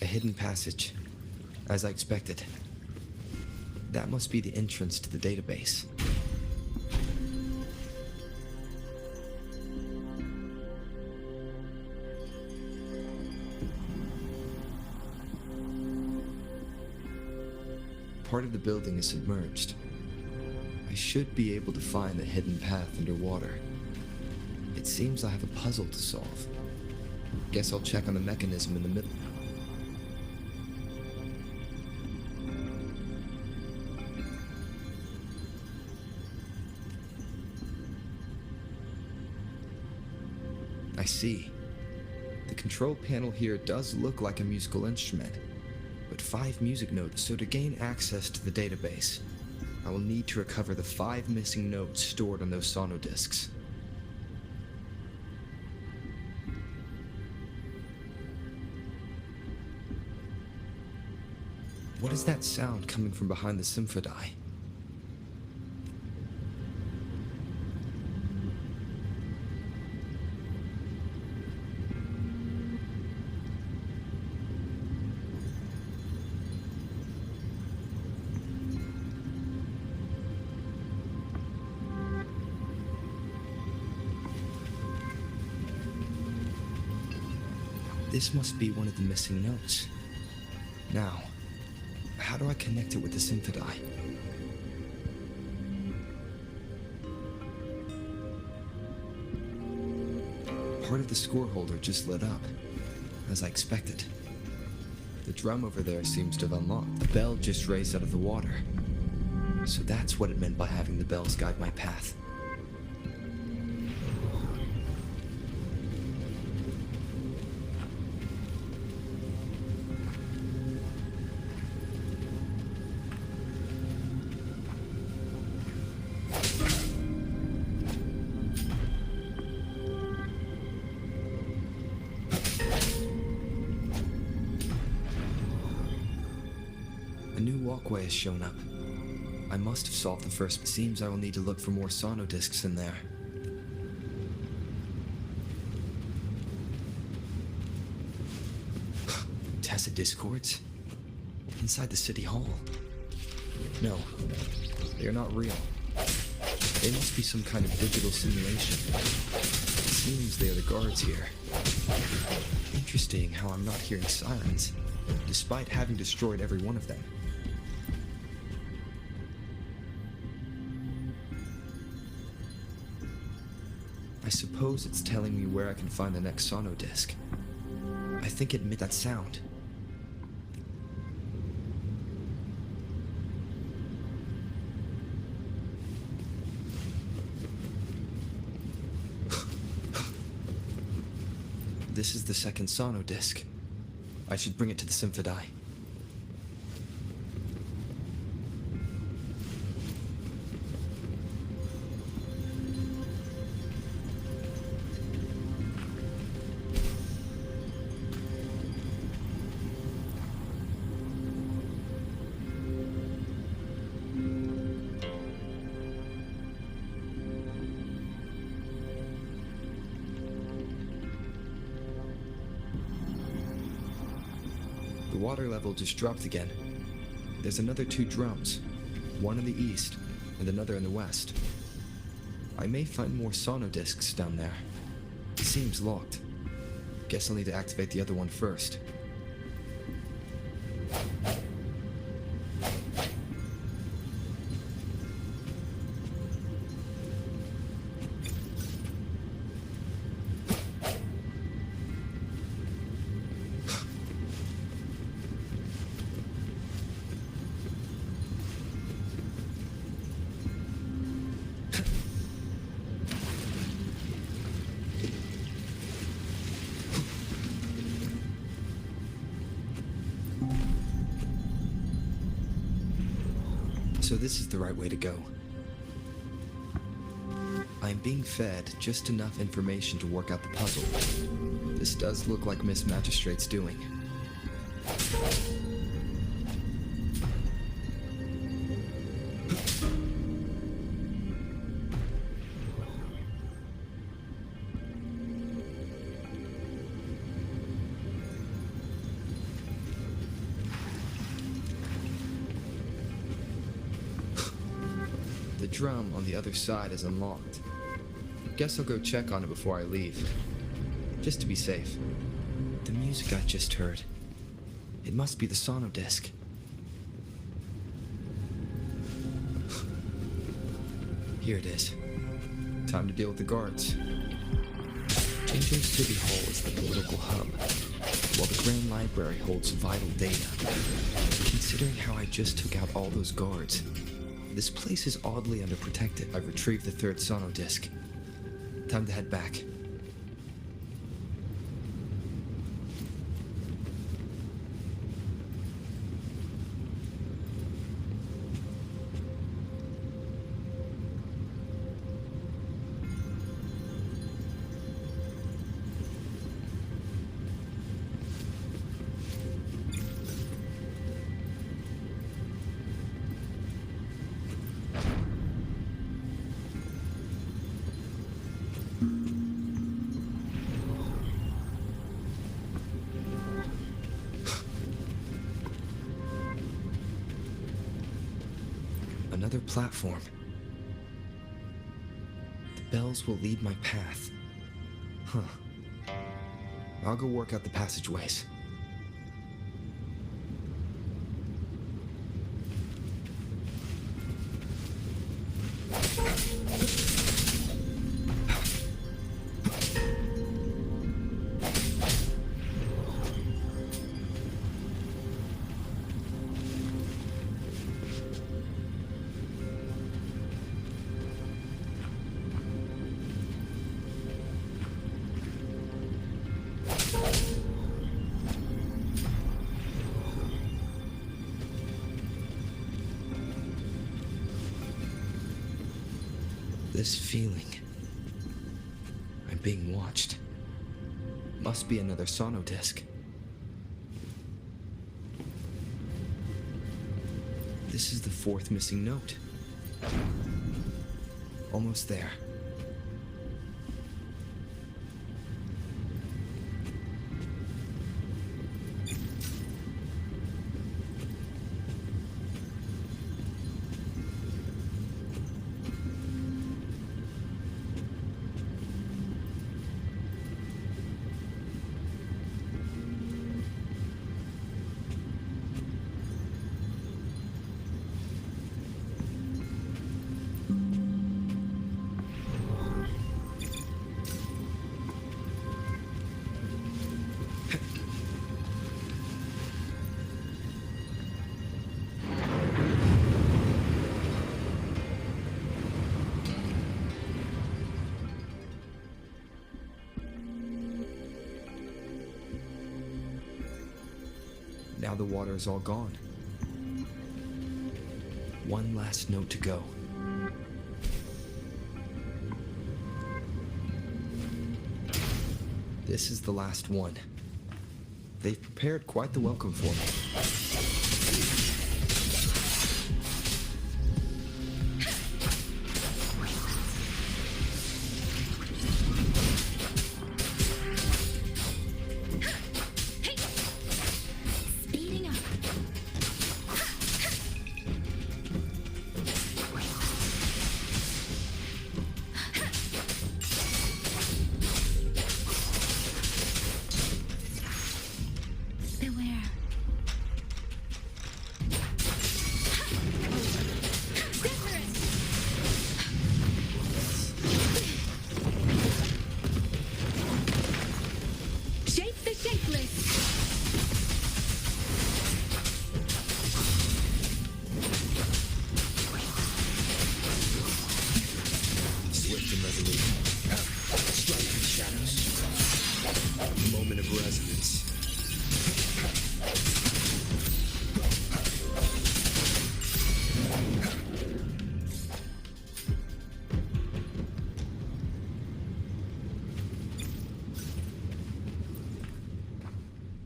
A hidden passage, as I expected. That must be the entrance to the database. Part of the building is submerged. I should be able to find the hidden path underwater. It seems I have a puzzle to solve. Guess I'll check on the mechanism in the middle. I see. The control panel here does look like a musical instrument, but 5 music notes, so to gain access to the database, I will need to recover the 5 missing notes stored on those sono discs. What is that sound coming from behind the symphodi? This must be one of the missing notes. Now, how do I connect it with the symphodi? Part of the score holder just lit up, as I expected. The drum over there seems to have unlocked. The bell just raised out of the water. So that's what it meant by having the bells guide my path. A new walkway has shown up. I must have solved the first. It seems I will need to look for more sono discs in there. Tacit discords? Inside the city hall? No, they are not real. They must be some kind of digital simulation. It seems they are the guards here. Interesting how I'm not hearing sirens, despite having destroyed every one of them. I suppose it's telling me where I can find the next sono disc. I think it made that sound. This is the second sono disc. I should bring it to the Symphodi. The water level just dropped again. There's another 2 drums, one in the east and another in the west. I may find more sono discs down there. It seems locked. Guess I'll need to activate the other one first. So this is the right way to go. I am being fed just enough information to work out the puzzle. This does look like Miss Magistrate's doing. The drum on the other side is unlocked. Guess I'll go check on it before I leave. Just to be safe. The music I just heard. It must be the sono disc. Here it is. Time to deal with the guards. Jinjo City Hall is the political hub, while the Grand Library holds vital data. Considering how I just took out all those guards, this place is oddly underprotected. I've retrieved the 3rd sono disc. Time to head back. Another platform. The bells will lead my path. Huh. I'll go work out the passageways. This feeling. I'm being watched. Must be another sono disc. This is the 4th missing note. Almost there. Now the water is all gone. One last note to go. This is the last one. They've prepared quite the welcome for me.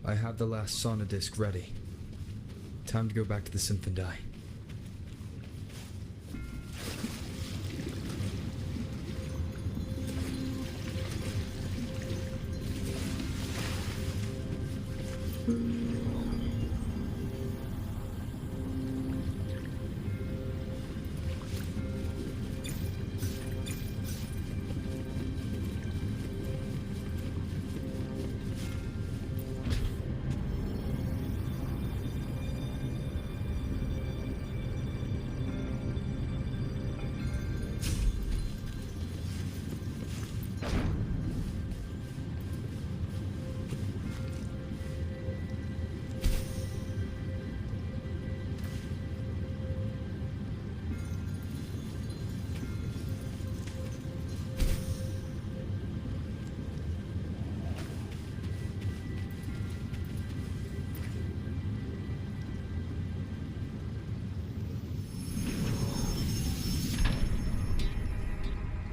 I have the last sauna disc ready. Time to go back to the Symphondai.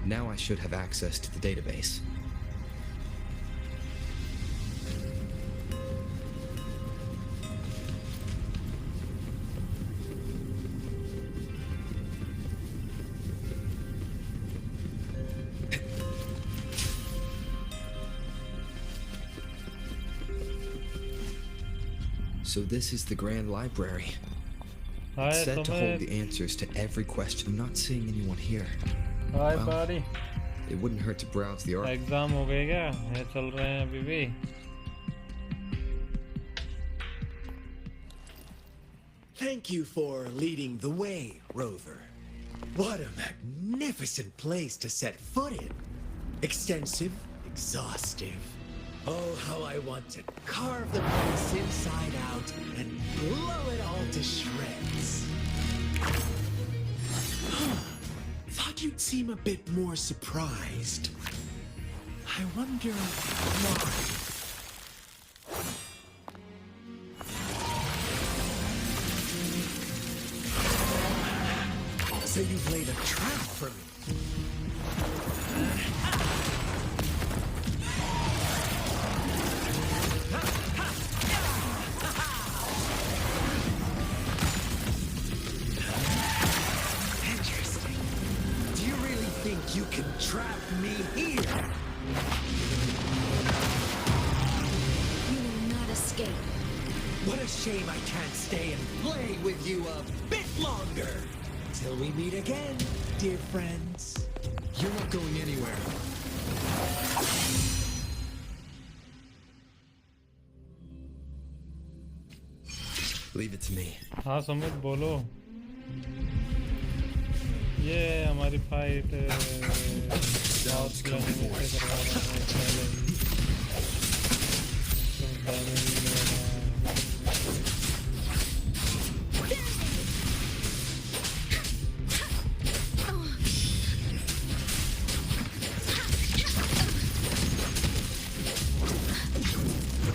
Now I should have access to the database. So this is the Grand Library. It's said to hold the answers to every question. I'm not seeing anyone here. Hi buddy. It wouldn't hurt to browse the archive. Exam हो गए क्या? ये चल रहे हैं अभी भी. Thank you for leading the way, Rover. What a magnificent place to set foot in. Extensive, exhaustive. Oh, how I want to carve the place inside out and blow it all to shreds. Thought you'd seem a bit more surprised. I wonder why. So you've laid a trap for me. Interesting. Do you really think you can trap me here? You will not escape. What a shame I can't stay and play with you a bit longer. Till we meet again, dear friends. You're not going anywhere. Leave it to me. हाँ सुमित बोलो. ये हमारी fight बहुत planning से करवा रहे हैं पहले ही. तो डैमेज ले रहा है.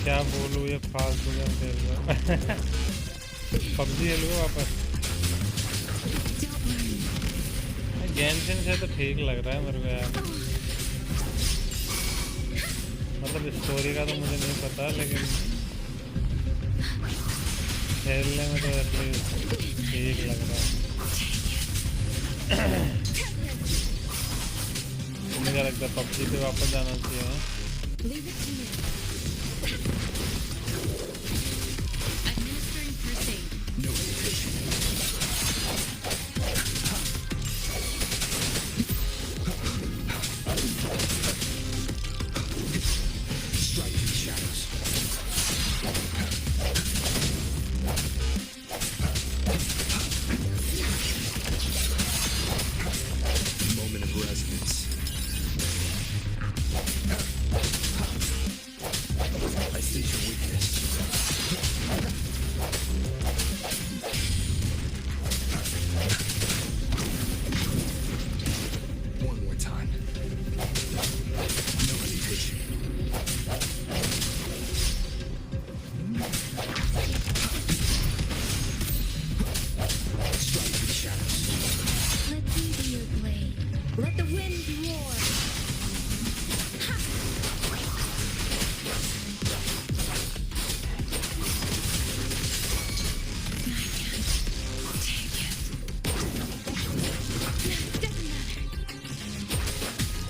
क्या बोलूँ ये फालतू गेम खेल रहा पबजी खेल लो वापस गेंशिन से तो ठीक लग रहा है मेरे को यार मतलब स्टोरी का तो मुझे नहीं पता लेकिन खेलने में तो एटलीस्ट ठीक लग रहा है मुझे क्या लगता है पबजी पे वापस जाना चाहिए Leave it to me. Administering first aid. Striking shadows. Moment of resonance. I sense your weakness. One more time. No hesitation. Strike through the shadows. Let me be your blade. Let the wind roar.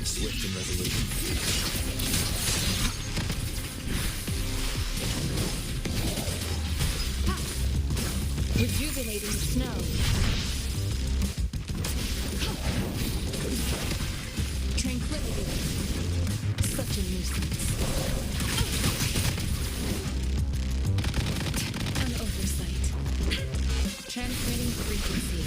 Swift and resolute. Rejuvenating snow. Tranquility. Such a nuisance. An oversight. Transmitting frequency.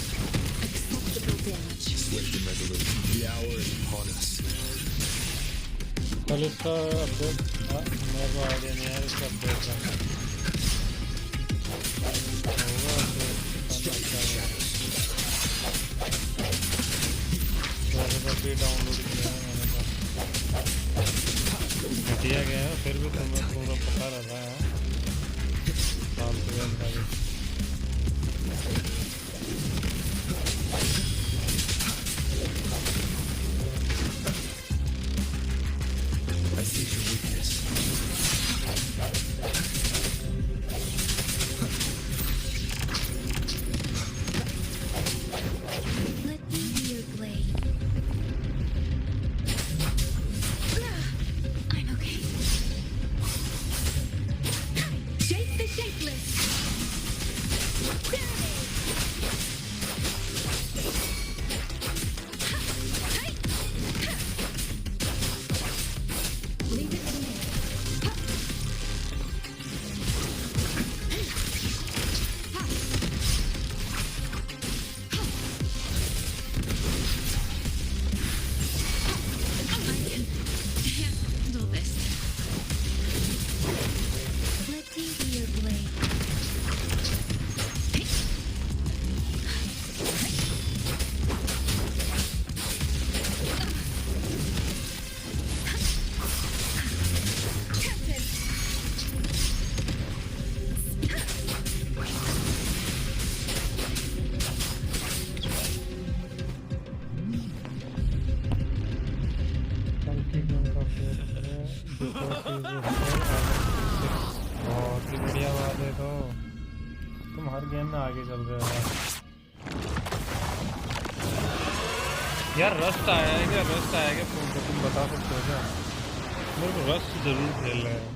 Acceptable damage. Swift and resolute. The hour is upon us. कल इसका update मेरे को idea नहीं है इसका update का होगा तो भी डाउनलोड किया है मैंने तो घटिया गया है फिर भी तुम्हें पूरा पता रहता है फालतू गेम का भी I sense your weakness. Let me be your blade. I'm okay. Shape the shapeless. Leave it to me. I can handle this. Let me be your blade. कल की गेम का अपडेट है बहुत ही बढ़िया बात है तो तुम हर गेम में आगे चल रहे हो यार रस्ट आया है क्या तुम बता सकते हो क्या मेरे को रस्ट जरूर खेल रहे हैं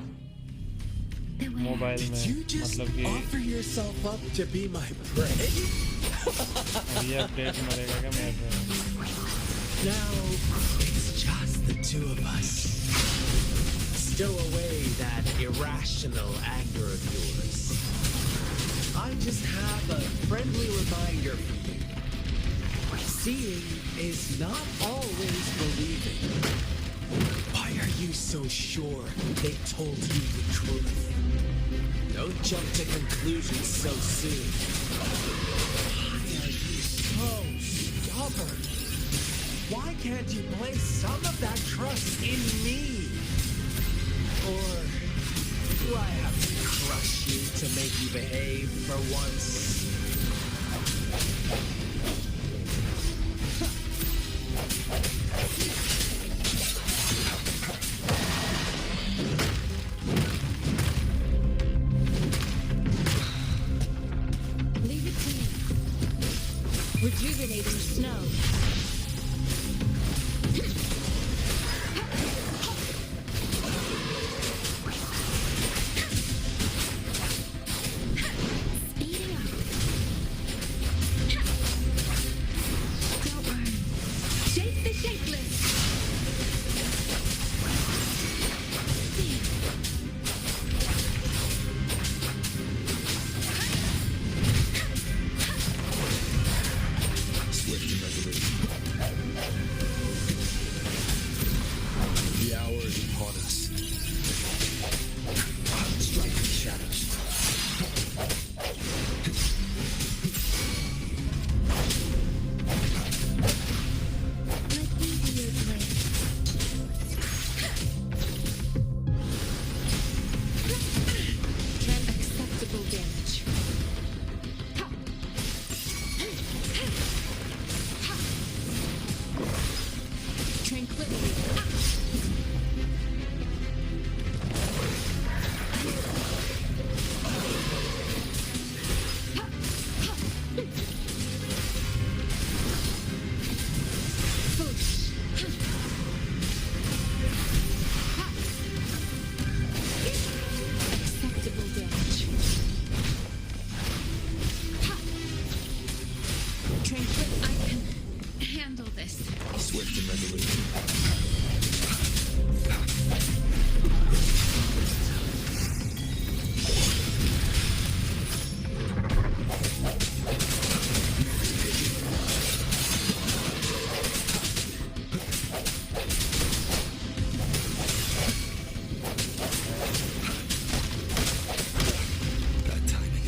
मोबाइल Did में you just मतलब कि offer yourself up to be my prey? ये अपडेट मरेगा क्या मेरे पे Now, it's just the two of us. Stow away that irrational anger of yours. I just have a friendly reminder for you. Seeing is not always believing. Why are you so sure they told you the truth? Don't jump to conclusions so soon. Why are you so stubborn? Why can't you place some of that trust in me? Or do I have to crush you to make you behave for once? Leave it to me. Rejuvenating snow. Speeding up. Don't worry. Shake the shapeless. Swift and resolute. The hour is upon us. Strike the shadows. Let me be your blade. Unacceptable damage. Tranquility. Push. Acceptable damage. Tranquil. I can handle this. Swift and resolute. Bad timing.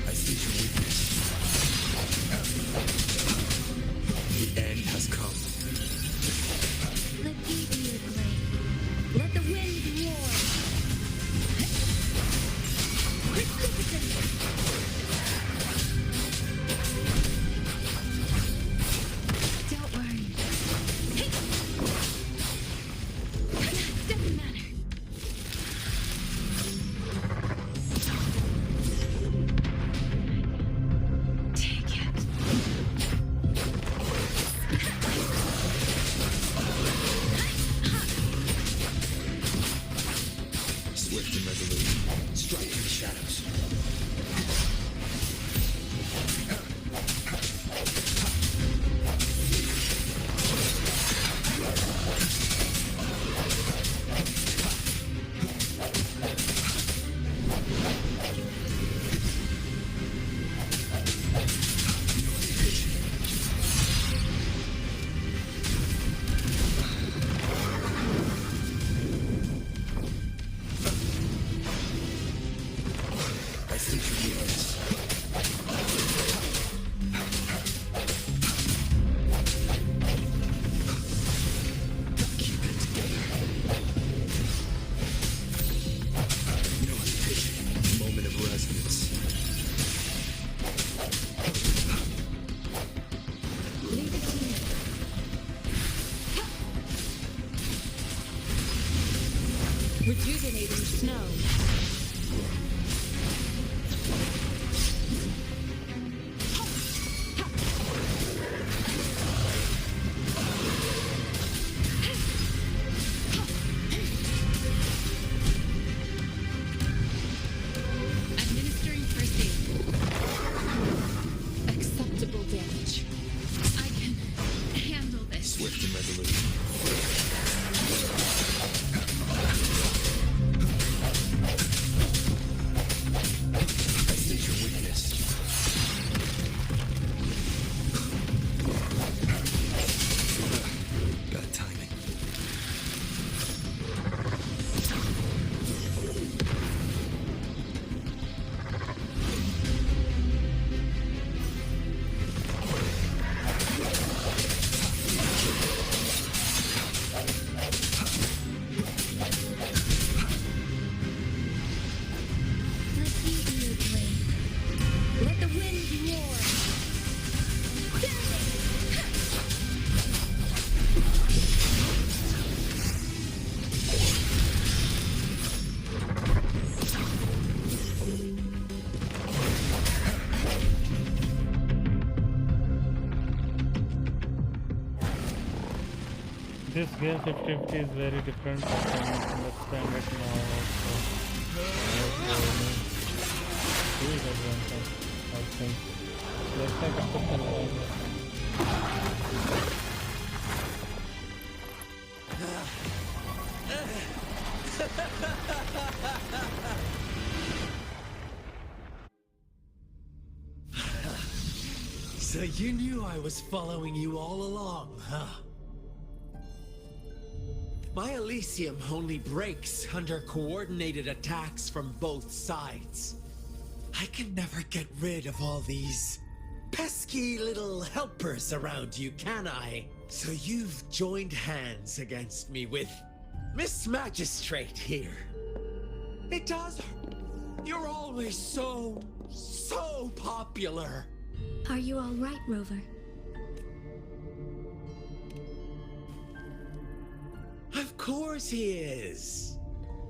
I see your weakness. The end has come. Let me be your blade. Let the wind roar. Precipitate. Don't worry. Doesn't matter. Take it. Swift and resolute. Strike in the shadows. I see your weakness. Keep it together. No hesitation. Moment of resonance. Leave it to me. Rejuvenating snow. Administering first aid. Acceptable damage. I can handle this. Swift and resolute. this game 50-50 is very different from the standard now. I think let's take a quick look. So you knew I was following you all along, huh? My Elysium only breaks under coordinated attacks from both sides. I can never get rid of all these pesky little helpers around you, can I? So you've joined hands against me with Miss Magistrate here. It does. You're always so popular. Are you all right, Rover? Of course he is.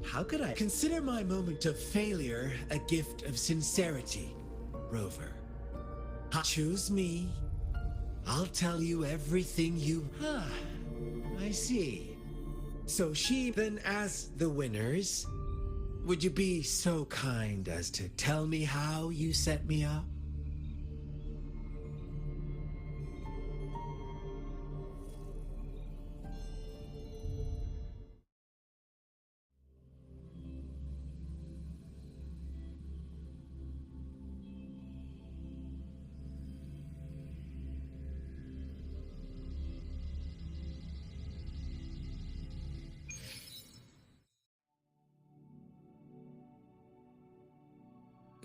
How could I consider my moment of failure a gift of sincerity, Rover? Choose me. I'll tell you everything you... Ah, I see. So she then, as the winners, would you be so kind as to tell me how you set me up?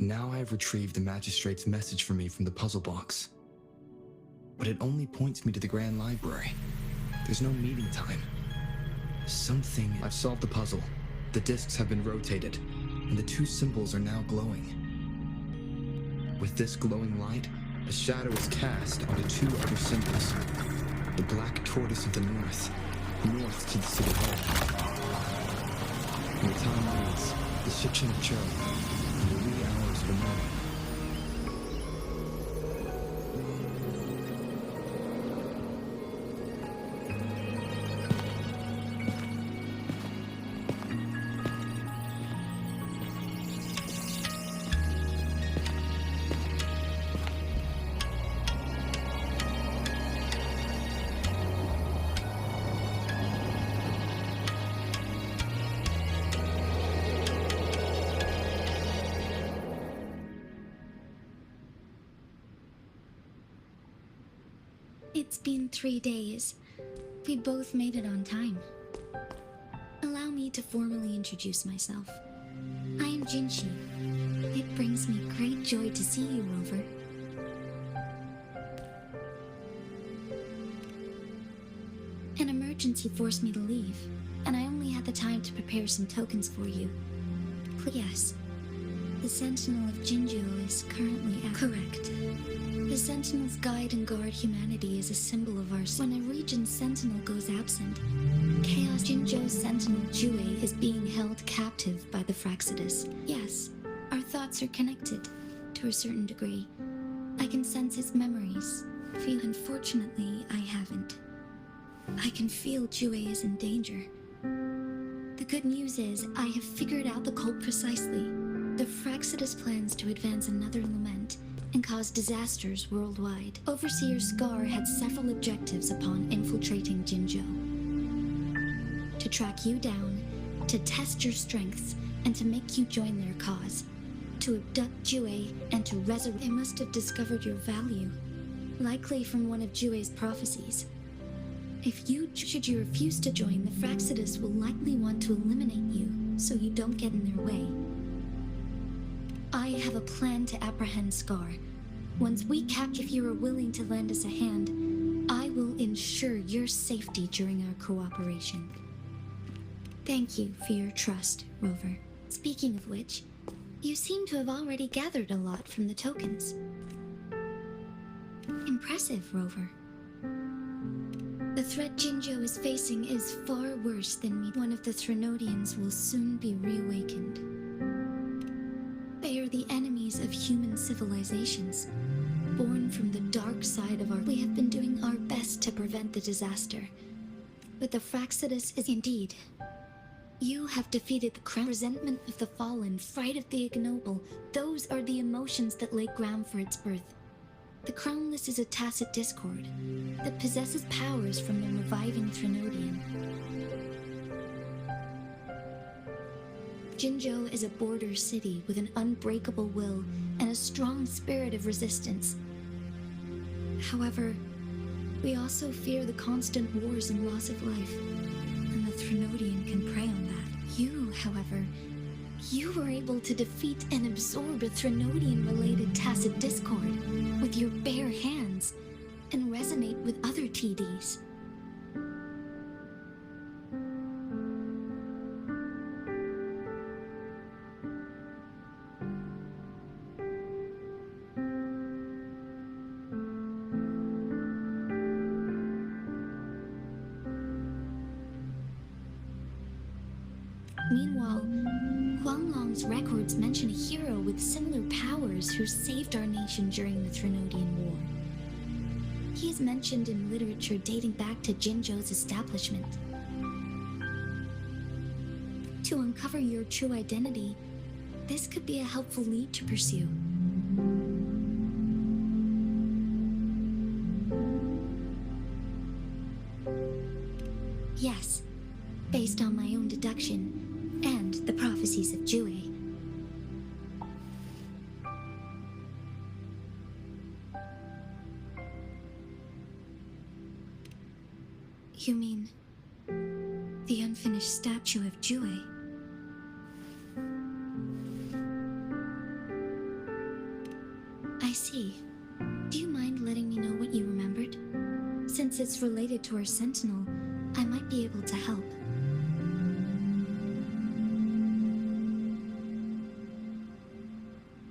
Now I have retrieved the magistrate's message for me from the puzzle box. But it only points me to the Grand Library. There's no meeting time. Something... I've solved the puzzle. The discs have been rotated, and the two symbols are now glowing. With this glowing light, a shadow is cast onto two other symbols. The black tortoise of the north to the city hall. And the time reads, the Shikshin of Cho, in the wee hours of the morning. It's been 3 days. We both made it on time. Allow me to formally introduce myself. I am Jinshi. It brings me great joy to see you, Rover. An emergency forced me to leave, and I only had the time to prepare some tokens for you. Yes, the Sentinel of Jinjo is currently out. Correct. The Sentinels guide and guard humanity is a symbol of our... When a region's Sentinel goes absent, Chaos Jinjo's Sentinel Jue is being held captive by the Fraxidus. Yes, our thoughts are connected, to a certain degree. I can sense his memories. Unfortunately, I haven't. I can feel Jue is in danger. The good news is, I have figured out the cult precisely. The Fraxidus plans to advance another lament and cause disasters worldwide. Overseer Scar had several objectives upon infiltrating Jinjo. To track you down, to test your strengths, and to make you join their cause. To abduct Jue and to resurrect. They must have discovered your value, likely from one of Jue's prophecies. Should you refuse to join, the Fraxidus will likely want to eliminate you, so you don't get in their way. I have a plan to apprehend Scar. Once we capture, if you are willing to lend us a hand, I will ensure your safety during our cooperation. Thank you for your trust, Rover. Speaking of which, you seem to have already gathered a lot from the tokens. Impressive, Rover. The threat Jinjo is facing is far worse than me. One of the Threnodians will soon be reawakened. They are the enemies of human civilizations, born from the dark side of our... We have been doing our best to prevent the disaster. But the Fraxidus is indeed. You have defeated the crown. Resentment of the fallen, fright of the ignoble. Those are the emotions that lay ground for its birth. The Crownless is a tacit discord that possesses powers from the reviving Trinodian. Jinzhou is a border city with an unbreakable will and a strong spirit of resistance. However, we also fear the constant wars and loss of life, and the Trinodian can prey on that. You, however, you were able to defeat and absorb a Trinodian-related tacit discord with your bare hands and resonate with other TDs. Meanwhile, Huanglong's records mention a hero with similar powers who saved our nation during the Trinodian War. He is mentioned in literature dating back to Jinzhou's establishment. To uncover your true identity, this could be a helpful lead to pursue. Yes, based on my own deduction and the prophecies of Jue. You mean the unfinished statue of Jue? I see. Do you mind letting me know what you remembered? Since it's related to our sentinel, I might be able to help.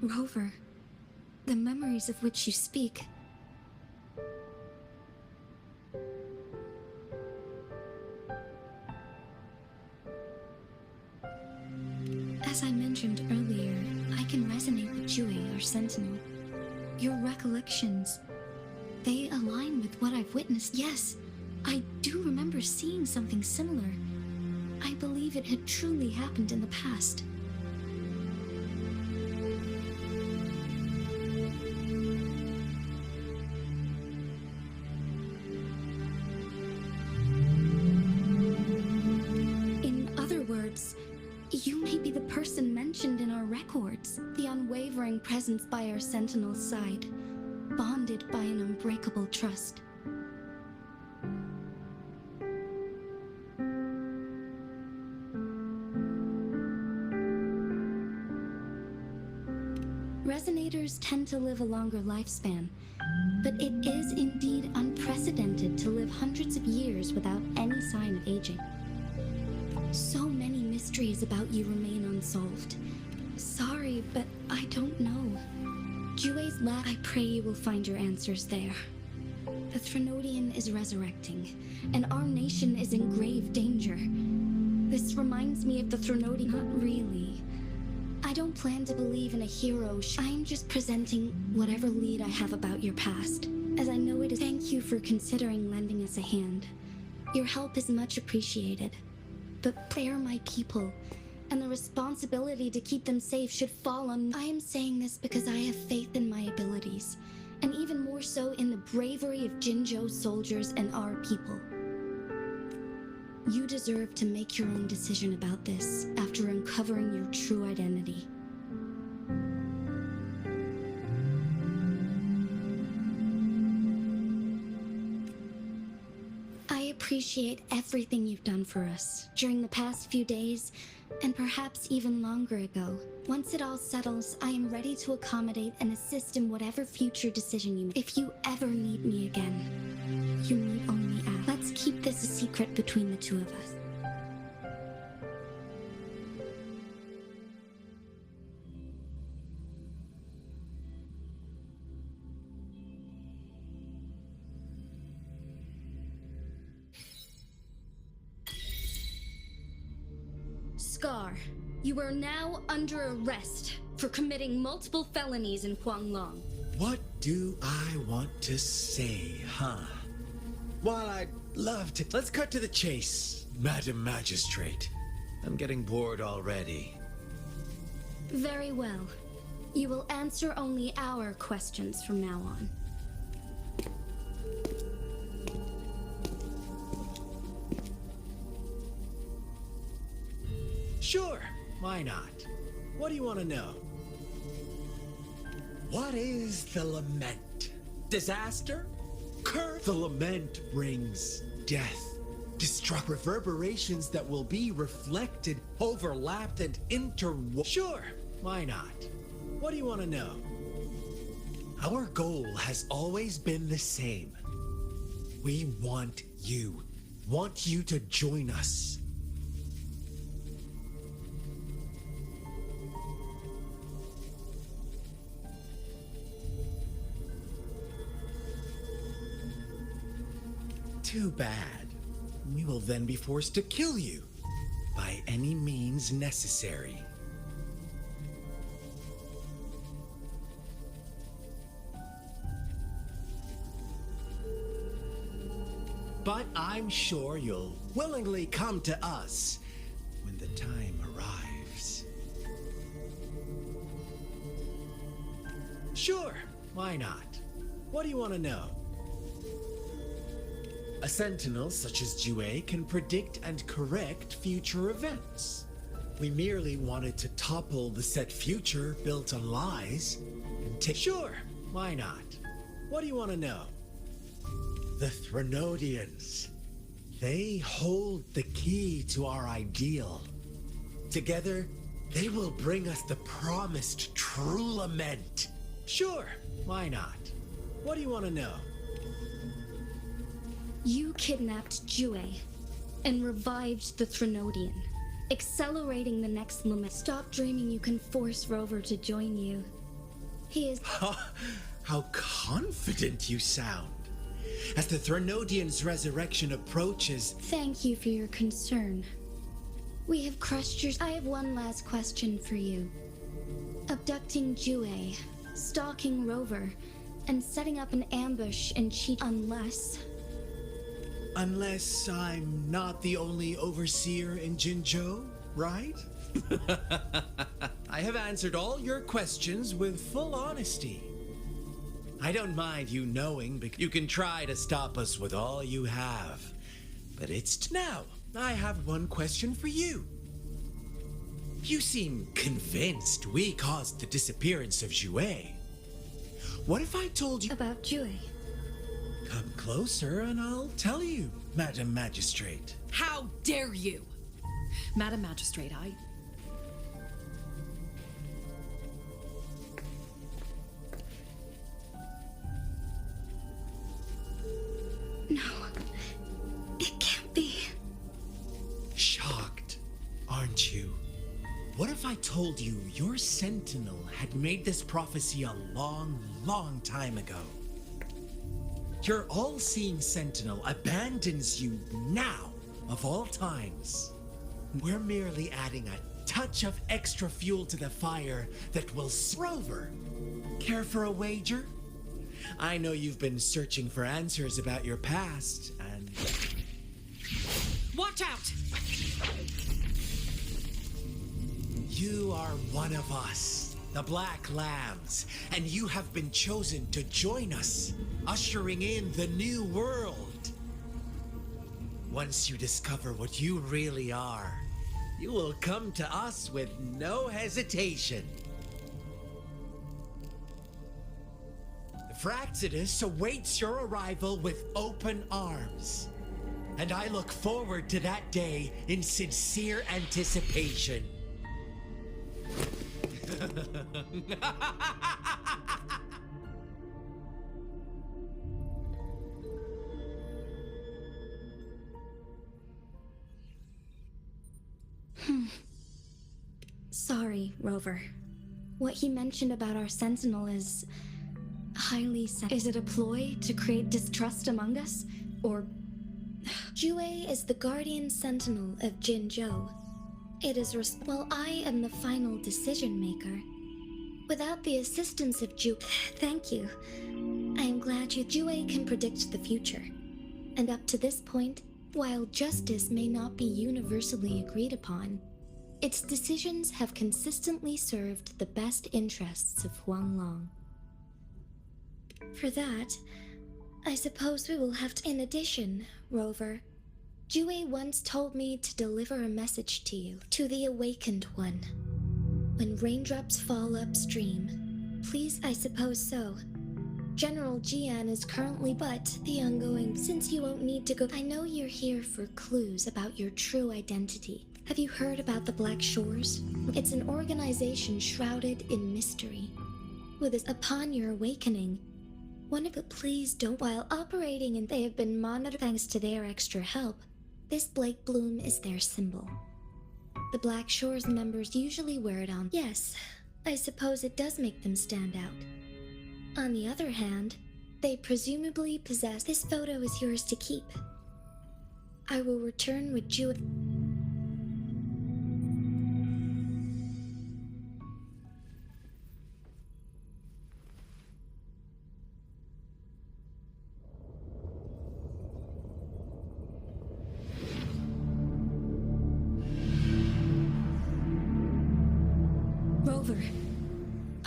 Rover, the memories of which you speak. As I mentioned earlier, I can resonate with Jue, our sentinel. Your recollections, they align with what I've witnessed. Yes, I do remember seeing something similar. I believe it had truly happened in the past. In other words, you may be the person mentioned in our records, the unwavering presence by our sentinel's side, bonded by an unbreakable trust. Resonators tend to live a longer lifespan, but it is indeed unprecedented to live hundreds of years without any sign of aging. So many mysteries about you remain unsolved. Sorry, but I don't know. Jue's lab, I pray you will find your answers there. The Trinodian is resurrecting, and our nation is in grave danger. This reminds me of the Trinodian. Not really. I don't plan to believe in a hero. I'm just presenting whatever lead I have about your past, as I know it is. Thank you for considering lending us a hand. Your help is much appreciated. But they are my people, and the responsibility to keep them safe should fall on me. I am saying this because I have faith in my abilities, and even more so in the bravery of Jinzhou soldiers and our people. You deserve to make your own decision about this after uncovering your true identity. I appreciate everything you've done for us during the past few days, and perhaps even longer ago. Once it all settles, I am ready to accommodate and assist in whatever future decision you make. If you ever need me again, you need only ask. Let's keep this a secret between the two of us. Scar, you are now under arrest for committing multiple felonies in Huanglong. What do I want to say, huh? While I'd love to. Let's cut to the chase, Madam Magistrate. I'm getting bored already. Very well. You will answer only our questions from now on. Sure, why not? What do you want to know? What is the lament? Disaster? Curse? The lament brings death, destruct reverberations that will be reflected, overlapped, and interwoven. Sure, why not? What do you want to know? Our goal has always been the same. We want you to join us. Too bad. We will then be forced to kill you by any means necessary. But I'm sure you'll willingly come to us when the time arrives. Sure, why not? What do you want to know? A sentinel such as Jue can predict and correct future events. We merely wanted to topple the set future built on lies and take. Sure, why not? What do you want to know? The Threnodians. They hold the key to our ideal. Together, they will bring us the promised true lament. Sure, why not? What do you want to know? You kidnapped Jue and revived the Threnodian, accelerating the next lament. Stop dreaming you can force Rover to join you. He is... How confident you sound. As the Threnodian's resurrection approaches... Thank you for your concern. We have crushed your... I have one last question for you. Abducting Jue, stalking Rover, and setting up an ambush and cheat Unless I'm not the only overseer in Jinzhou, right? I have answered all your questions with full honesty. I don't mind you knowing, because you can try to stop us with all you have. But it's... Now, I have one question for you. You seem convinced we caused the disappearance of Jue. What if I told you... about Jue. Come closer and I'll tell you, Madam Magistrate. How dare you! Madam Magistrate, No, it can't be. Shocked, aren't you? What if I told you your sentinel had made this prophecy a long, long time ago? Your all-seeing sentinel abandons you now, of all times. We're merely adding a touch of extra fuel to the fire that will... Rover, care for a wager? I know you've been searching for answers about your past, and... watch out! You are one of us, the Black Lambs, and you have been chosen to join us, ushering in the new world. Once you discover what you really are, you will come to us with no hesitation. Fraxidus awaits your arrival with open arms, and I look forward to that day in sincere anticipation. Sorry, Rover. What he mentioned about our sentinel is highly Is it a ploy to create distrust among us? Or... Jue is the guardian sentinel of Jinzhou. It is well, I am the final decision maker. Without the assistance of Jue... Thank you. I am glad Jue can predict the future. And up to this point, while justice may not be universally agreed upon, its decisions have consistently served the best interests of Huanglong. For that, I suppose we will have to... In addition, Rover, Jue once told me to deliver a message to you, to the Awakened One. When raindrops fall upstream, please, I suppose so. General Jian is currently the ongoing, since you won't need to go. I know you're here for clues about your true identity. Have you heard about the Black Shores? It's an organization shrouded in mystery. Upon your awakening, please don't. While operating and they have been monitored thanks to their extra help, this Blake Bloom is their symbol. The Black Shores members usually wear it on. Yes, I suppose it does make them stand out. On the other hand, they presumably possess... This photo is yours to keep. I will return with Jue... Rover,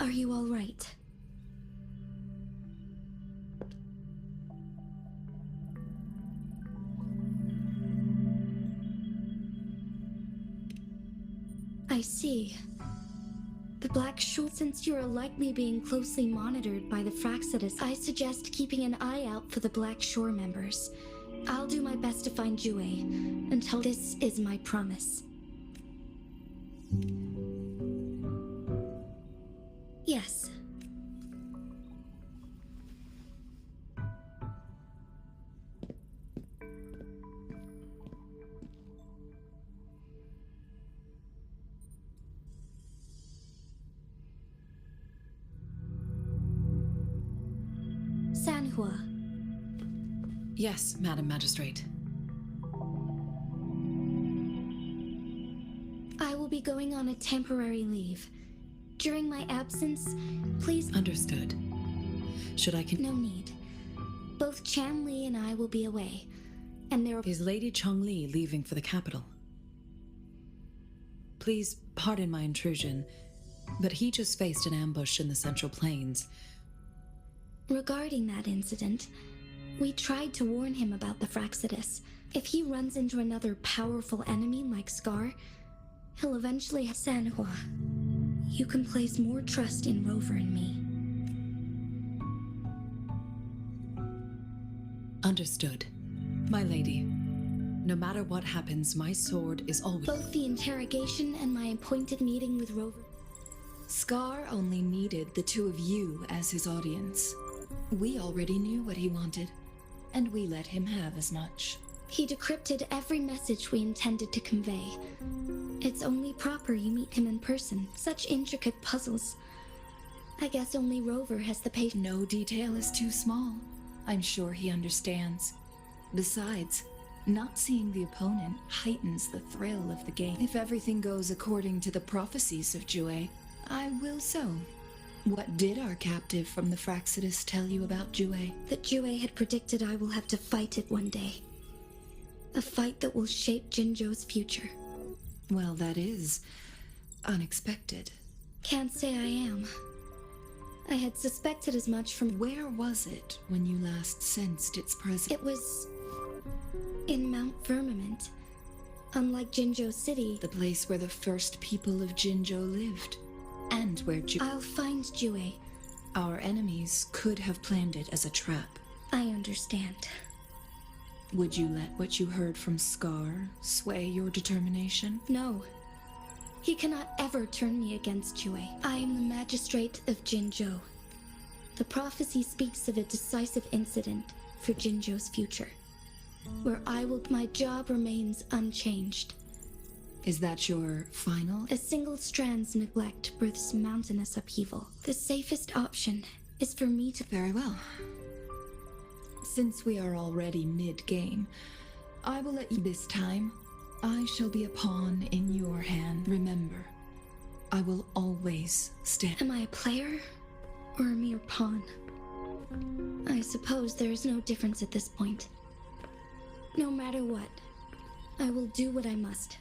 are you all right? I see. The Black Shore, since you are likely being closely monitored by the Fraxidus, I suggest keeping an eye out for the Black Shore members. I'll do my best to find Jue. Until this is my promise. Yes. Sanhua. Yes, Madam Magistrate. I will be going on a temporary leave. During my absence, please... Understood. Should I No need. Both Chan Li and I will be away, and there are... Is Lady Chong Li leaving for the capital? Please pardon my intrusion, but he just faced an ambush in the Central Plains. Regarding that incident, we tried to warn him about the Fraxidus. If he runs into another powerful enemy like Scar, he'll eventually have Sanhua. You can place more trust in Rover and me. Understood. My lady, no matter what happens, my sword is always... Both the interrogation and my appointed meeting with Rover... Scar only needed the two of you as his audience. We already knew what he wanted, and we let him have as much. He decrypted every message we intended to convey. It's only proper you meet him in person. Such intricate puzzles. I guess only Rover has the patience. No detail is too small. I'm sure he understands. Besides, not seeing the opponent heightens the thrill of the game. If everything goes according to the prophecies of Jue, I will so. What did our captive from the Fraxidus tell you about Jue? That Jue had predicted I will have to fight it one day. A fight that will shape Jinzhou's future. Well, that is unexpected. Can't say I am. I had suspected as much from... Where was it when you last sensed its presence? It was... in Mount Firmament. Unlike Jinzhou City... The place where the first people of Jinzhou lived. And where I'll find Jue. Our enemies could have planned it as a trap. I understand. Would you let what you heard from Scar sway your determination? No. He cannot ever turn me against Jue. I am the magistrate of Jinzhou. The prophecy speaks of a decisive incident for Jinzhou's future, where my job remains unchanged. Is that your final? A single strand's neglect births mountainous upheaval. The safest option is for me to... Very well. Since we are already mid-game, I will let you this time. I shall be a pawn in your hand. Remember, I will always stand. Am I a player or a mere pawn? I suppose there is no difference at this point. No matter what, I will do what I must.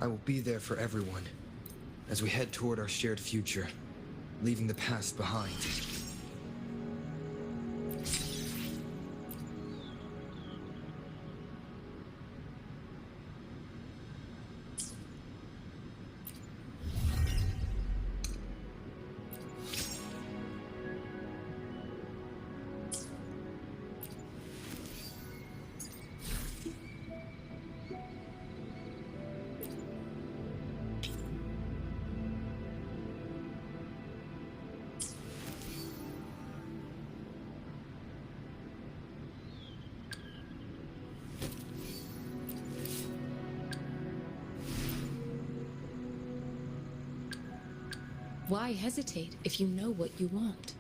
I will be there for everyone as we head toward our shared future, leaving the past behind. Why hesitate if you know what you want?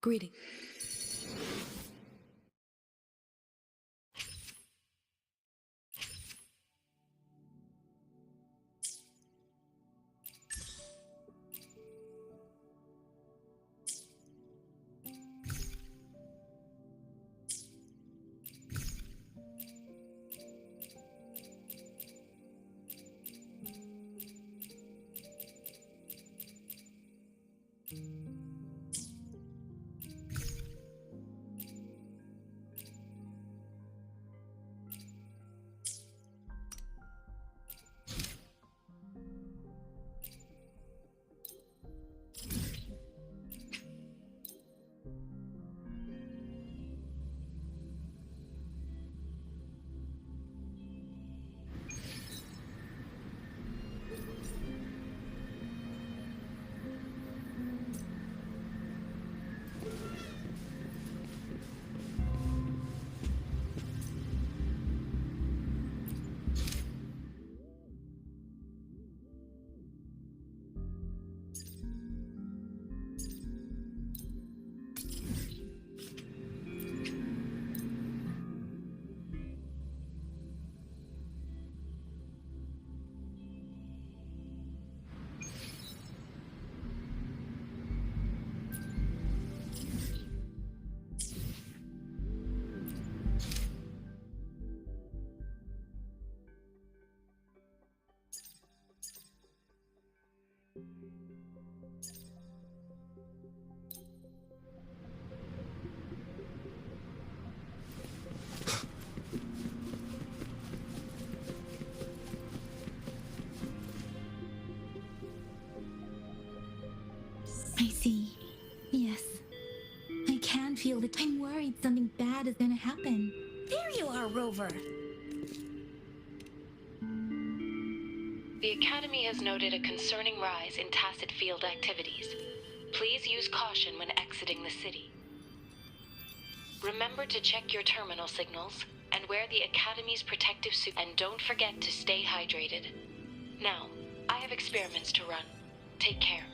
Greeting. something bad is gonna happen. There you are, Rover. The Academy has noted a concerning rise in tacit field activities. Please use caution when exiting the city. Remember to check your terminal signals and wear the Academy's protective suit, and don't forget to stay hydrated. Now, I have experiments to run. Take care.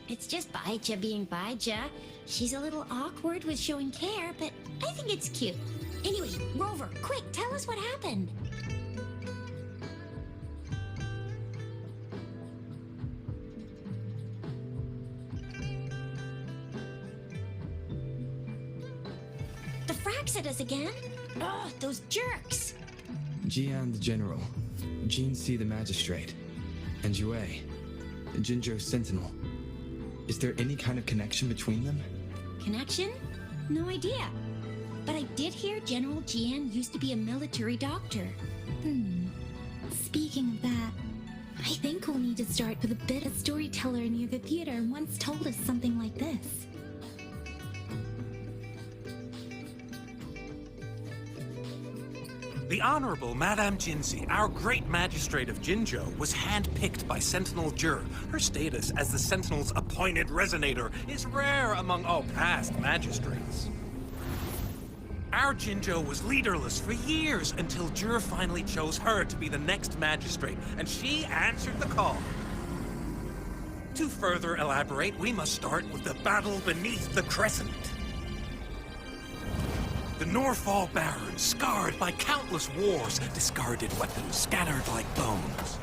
It's just Baija being Baija. She's a little awkward with showing care, but I think it's cute. Anyway, Rover, quick, tell us what happened. The frags at us again? Ugh, those jerks! Jian the General, Jin C the Magistrate, and Yue, Jinzhou's Sentinel. Is there any kind of connection between them? Connection? No idea. But I did hear General Jian used to be a military doctor. Speaking of that, I think we'll need to start with a bit. A storyteller near the theater once told us something like this. The Honorable Madame Jinzi, our great magistrate of Jinzhou, was handpicked by Sentinel Jur. Her status as the Sentinel's appointed resonator is rare among all past magistrates. Our Jinzhou was leaderless for years until Jur finally chose her to be the next magistrate, and she answered the call. To further elaborate, we must start with the battle beneath the Crescent. The Norfall Barons, scarred by countless wars, discarded weapons scattered like bones.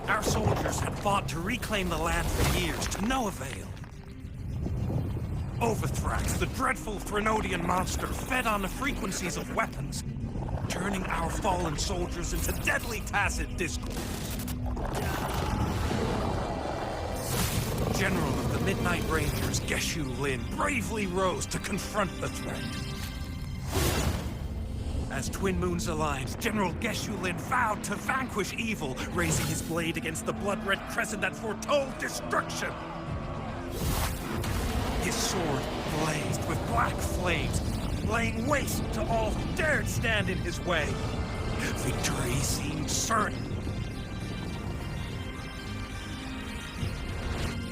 Our soldiers had fought to reclaim the land for years, to no avail. Overthrax, the dreadful Threnodian monster, fed on the frequencies of weapons, turning our fallen soldiers into deadly tacit discord. General of the Midnight Rangers, Geshu Lin, bravely rose to confront the threat. As Twin Moons aligned, General Geshu Lin vowed to vanquish evil, raising his blade against the blood-red crescent that foretold destruction. His sword blazed with black flames, laying waste to all who dared stand in his way. Victory seemed certain.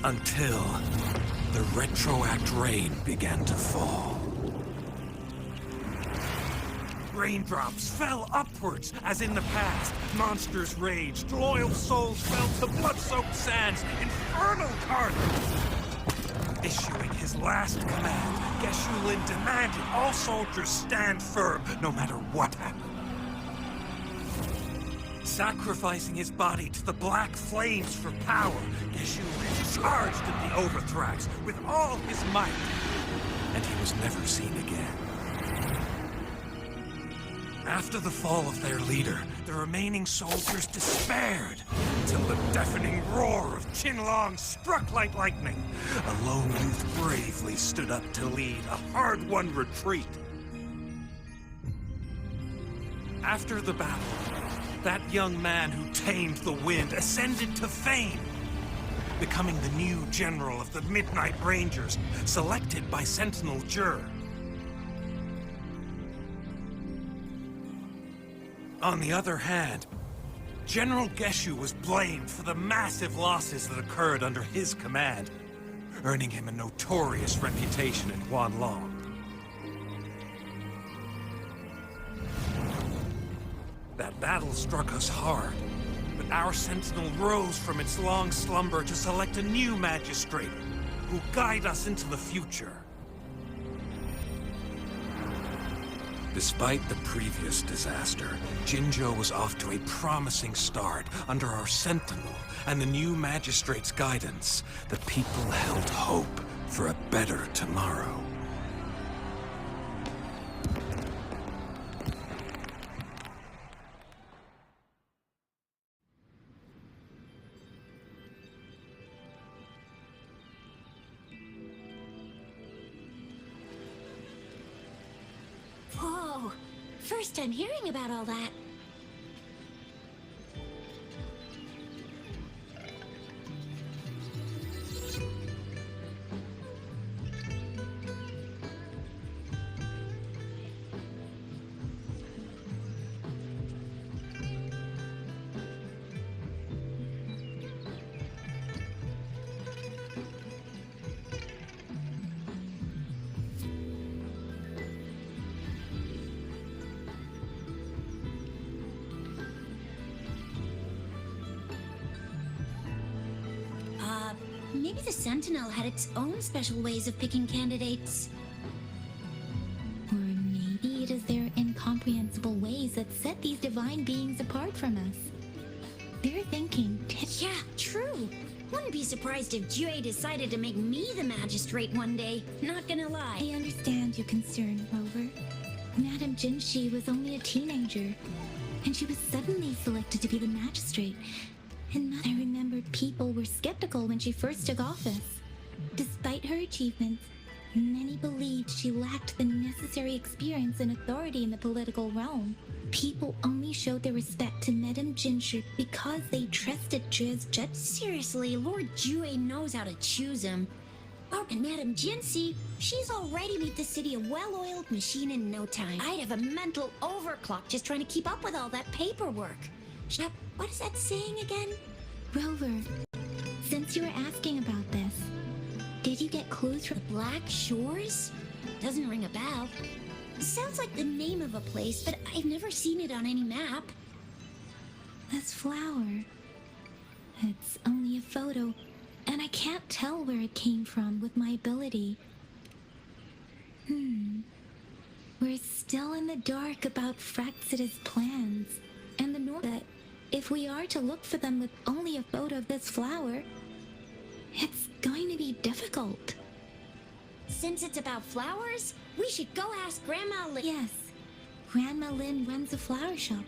Until the retroact rain began to fall. Raindrops fell upwards, as in the past. Monsters raged, loyal souls fell to blood-soaked sands, infernal carnage. Issuing his last command, Geshu Lin demanded all soldiers stand firm, no matter what happened. Sacrificing his body to the black flames for power, Geshu Lin charged at the Overthrax with all his might, and he was never seen again. After the fall of their leader, the remaining soldiers despaired, until the deafening roar of Qinlong struck like lightning. A lone youth bravely stood up to lead a hard-won retreat. After the battle, that young man who tamed the wind ascended to fame, becoming the new general of the Midnight Rangers, selected by Sentinel Jur. On the other hand, General Geshu was blamed for the massive losses that occurred under his command, earning him a notorious reputation in Huanlong. That battle struck us hard, but our Sentinel rose from its long slumber to select a new magistrate who'll guide us into the future. Despite the previous disaster, Jinzhou was off to a promising start under our Sentinel and the new magistrate's guidance. The people held hope for a better tomorrow. Whoa! First time hearing about all that. Maybe the Sentinel had its own special ways of picking candidates. Or maybe it is their incomprehensible ways that set these divine beings apart from us. They're thinking... Yeah, true. Wouldn't be surprised if Jue decided to make me the magistrate one day. Not gonna lie. I understand your concern, Rover. Madame Jinshi was only a teenager, and she was suddenly selected to be the magistrate. And I remember people were skeptical when she first took office. Despite her achievements, many believed she lacked the necessary experience and authority in the political realm. People only showed their respect to Madame Jinshi because they trusted Jue's judge. Seriously, Lord Jue knows how to choose him. Oh, and Madame Jinshi, she's already made the city a well-oiled machine in no time. I'd have a mental overclock just trying to keep up with all that paperwork. What is that saying again? Rover, since you were asking about this, did you get clues from the Black Shores? Doesn't ring a bell. Sounds like the name of a place, but I've never seen it on any map. This flower. It's only a photo, and I can't tell where it came from with my ability. We're still in the dark about Fraxida's plans, and the North. But if we are to look for them with only a photo of this flower, it's going to be difficult. Since it's about flowers, we should go ask Grandma Lynn. Yes, Grandma Lynn runs a flower shop.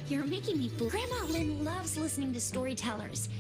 You're making me fool. Grandma Lynn loves listening to storytellers.